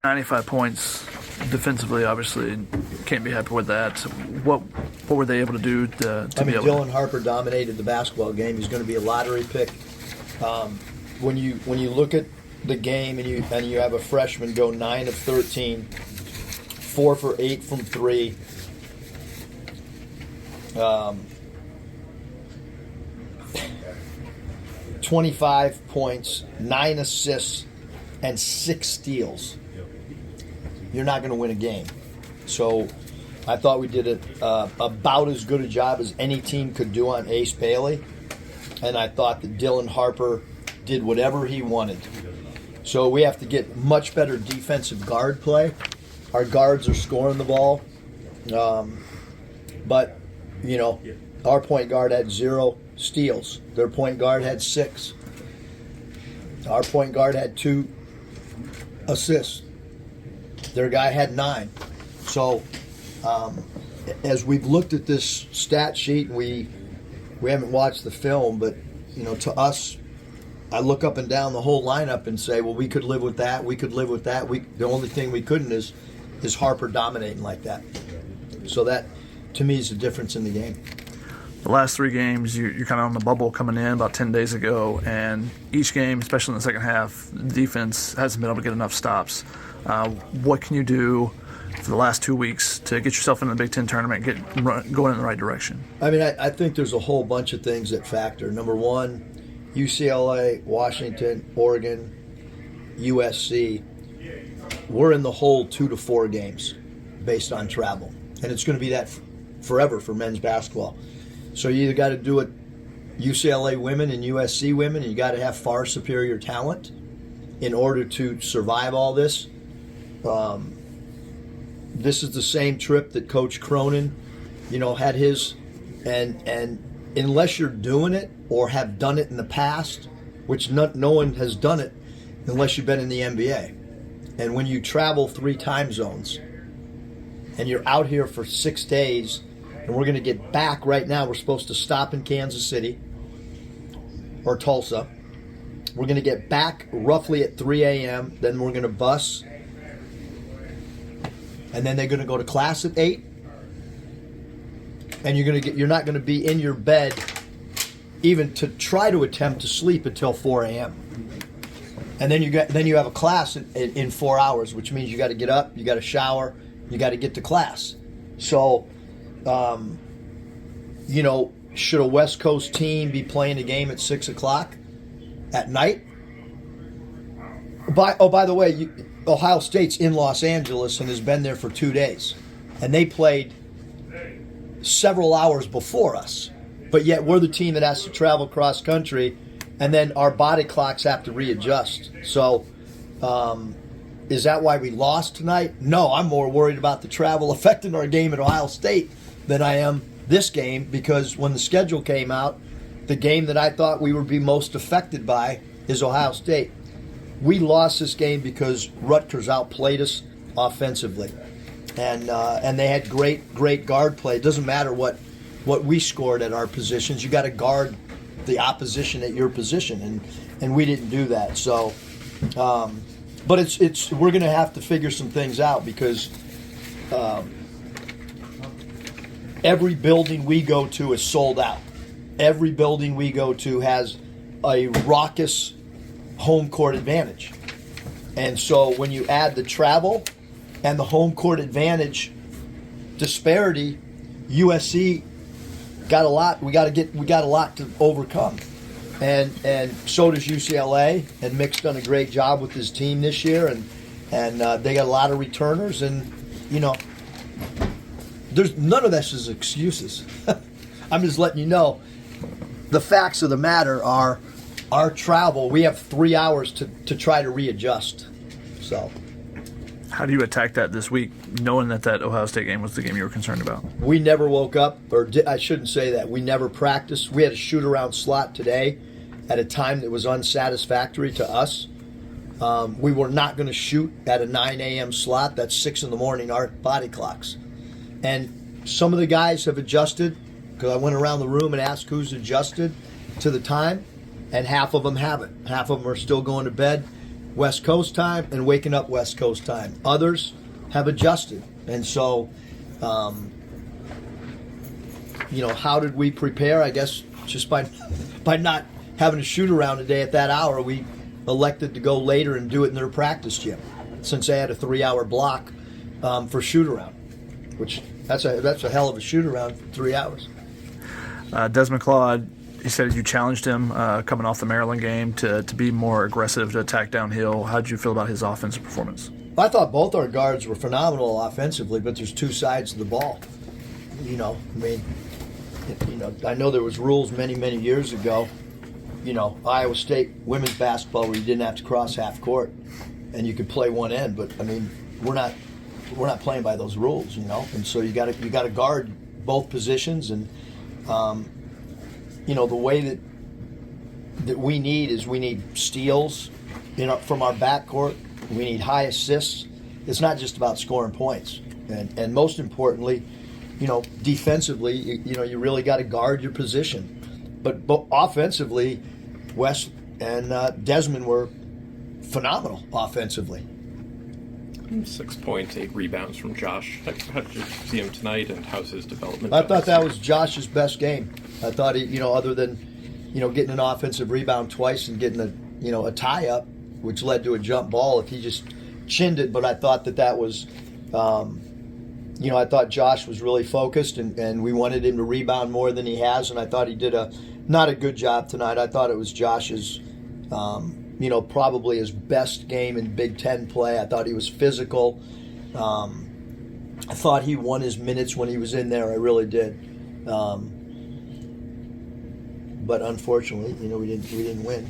95 points defensively, obviously, can't be happy with that. What were they able to do to be able Dylan Harper dominated the basketball game. He's going to be a lottery pick. When you look at the game and you have a freshman go 9 of 13, 4 for 8 from 3. 25 points, 9 assists, and 6 steals. You're not going to win a game. So I thought we did about as good a job as any team could do on Ace Bailey. And I thought that Dylan Harper did whatever he wanted. So we have to get much better defensive guard play. Our guards are scoring the ball. But, our point guard had 0 steals. Their point guard had 6. Our point guard had 2 assists. Their guy had 9. So, as we've looked at this stat sheet, we haven't watched the film, but to us, I look up and down the whole lineup and say, well, we could live with that. We could live with that. The only thing we couldn't is Harper dominating like that. So that, to me, is the difference in the game. The last 3 games, you're kind of on the bubble coming in about 10 days ago, and each game, especially in the second half, the defense hasn't been able to get enough stops. What can you do for the last 2 weeks to get yourself in the Big Ten tournament, going in the right direction? I think there's a whole bunch of things that factor. Number one, UCLA, Washington, Oregon, USC, we're in the hole 2 to 4 games based on travel. And it's going to be that forever for men's basketball. So you either got to do it UCLA women and USC women, and you got to have far superior talent in order to survive all this. This is the same trip that Coach Cronin, had his, and unless you're doing it or have done it in the past, which no one has done it unless you've been in the NBA. And when you travel 3 time zones and you're out here for 6 days, and we're going to get back right now, we're supposed to stop in Kansas City or Tulsa. We're going to get back roughly at 3 a.m., then we're going to bus, and then they're going to go to class at 8, and you're not going to be in your bed even to try to attempt to sleep until 4 a.m. And then you have a class in 4 hours, which means you got to get up, you got to shower, you got to get to class. So, should a West Coast team be playing a game at 6 o'clock at night? By the way, Ohio State's in Los Angeles and has been there for 2 days. And they played several hours before us. But yet we're the team that has to travel cross country, and then our body clocks have to readjust. So is that why we lost tonight? No, I'm more worried about the travel affecting our game at Ohio State than I am this game, because when the schedule came out, the game that I thought we would be most affected by is Ohio State. We lost this game because Rutgers outplayed us offensively, and they had great guard play. It doesn't matter what we scored at our positions. You got to guard the opposition at your position, and we didn't do that. So, but it's we're going to have to figure some things out, because every building we go to is sold out. Every building we go to has a raucous home court advantage. And so when you add the travel and the home court advantage disparity, USC got a lot. We got a lot to overcome. And so does UCLA, and Mick's done a great job with his team this year, and they got a lot of returners, and there's none of this is excuses. I'm just letting you know the facts of the matter are our travel. We have 3 hours to try to readjust. So, how do you attack that this week, knowing that Ohio State game was the game you were concerned about? We never woke up, I shouldn't say that. We never practiced. We had a shoot-around slot today at a time that was unsatisfactory to us. We were not going to shoot at a 9 a.m. slot. That's 6 in the morning, our body clocks. And some of the guys have adjusted, because I went around the room and asked who's adjusted to the time, and half of them haven't. Half of them are still going to bed. West Coast time and waking up West Coast time. Others have adjusted. And so, how did we prepare? I guess just by not having a shoot-around today at that hour, we elected to go later and do it in their practice gym, since they had a 3-hour block for shoot-around, which that's a hell of a shoot-around for 3 hours. Desmond Claude, you said you challenged him coming off the Maryland game to be more aggressive, to attack downhill. How did you feel about his offensive performance? I thought both our guards were phenomenal offensively, but there's two sides to the ball. I know there was rules many, many years ago, Iowa State women's basketball where you didn't have to cross half court and you could play one end, but we're not playing by those rules, and so you got to guard both positions, and the way that we need steals, from our backcourt. We need high assists. It's not just about scoring points, and most importantly, defensively, you really got to guard your position. But offensively, Wes and Desmond were phenomenal offensively. 6 points, 8 rebounds from Josh. How did you see him tonight, and how's his development? I thought that was Josh's best game. I thought he, other than, getting an offensive rebound twice and getting a tie up, which led to a jump ball, if he just chinned it. But I thought that was, I thought Josh was really focused, and we wanted him to rebound more than he has, and I thought he did not a good job tonight. I thought it was Josh's, probably his best game in Big Ten play. I thought he was physical. I thought he won his minutes when he was in there. I really did. But unfortunately, we didn't win.